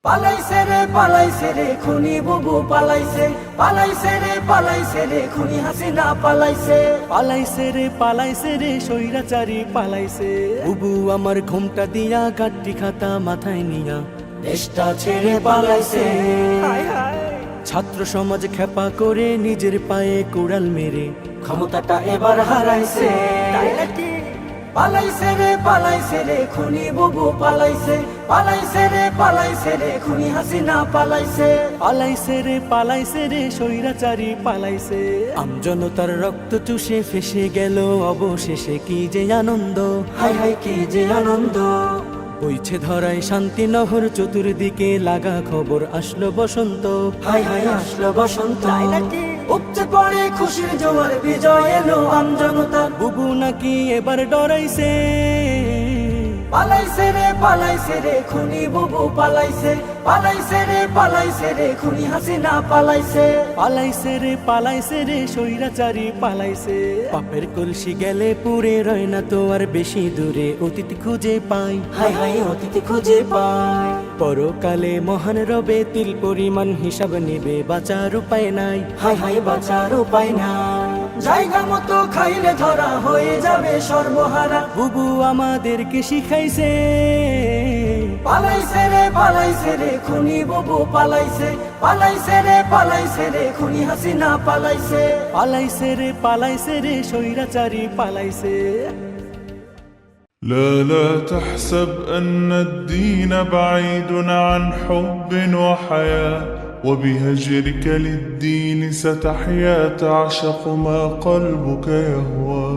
পালাইছে রে খুনি বুবু পালাইছে, পালাইছে রে খুনি হাসিনা পালাইছে, পালাইছে রে স্বৈরাচারী পালাইছে। বুবু আমার ঘুমটা দিয়া গাড্ডি খাতা মাথায় নিয়া দেশটা ছেড়ে পালাইছে। ছাত্র সমাজ খেপা করে নিজের পায়ে কুড়াল মেরে ক্ষমতাটা এবার হারাইছে। পালাইছে রে খুনি বুবু পালাইছে, পালাইছে রে খুনি হাসিনা পালাইছে, পালাইছে রে স্বৈরাচারী পালাইছে। আমজনতার রক্ত চুষে ফেসে গেল অবশেষে কি যে আনন্দ, হাই হাই কি যে আনন্দ। বইছে ধরায় শান্তি নহর চতুর্দিকে লাগা খবর আসলো বসন্ত, হাই হাই আসলো বসন্ত। উপচে পড়ে খুশির জোয়ার বিজয় এলো আমজনতার। বুবু নাকি এবার ডরাইছে। পালাইছে রে খুনি বুবু পালাইছে, পালাইছে রে খুনি হাসিনা পালাইছে, পালাইছে রে স্বৈরাচারী পালাইছে। পাপের কলসি গেলে পুরে রয় না তো আর বেশি দূরে অতীত খুঁজে পাই, হাই হাই অতীত খুঁজে পাই। পরকালে মহান রবে তিল পরিমাণ হিসাব নেবে, বাঁচার উপায় নাই, হাই হাই বাঁচার উপায় নাই। জায়গা মতো খাইলে ধরা হয়ে যাবে সর্বহারা। বুবু আমাদেরকে শিখাইছে। পালাইছে রে খুনি বুবু পালাইছে, পালাইছে রে খুনি হাসিনা পালাইছে, পালাইছে রে স্বৈরাচারী পালাইছে। لا لا تحسب أن الدين بعيد عن حب وحياة، وبهجرك للدين ستحيا تعشق ما قلبك يهوى.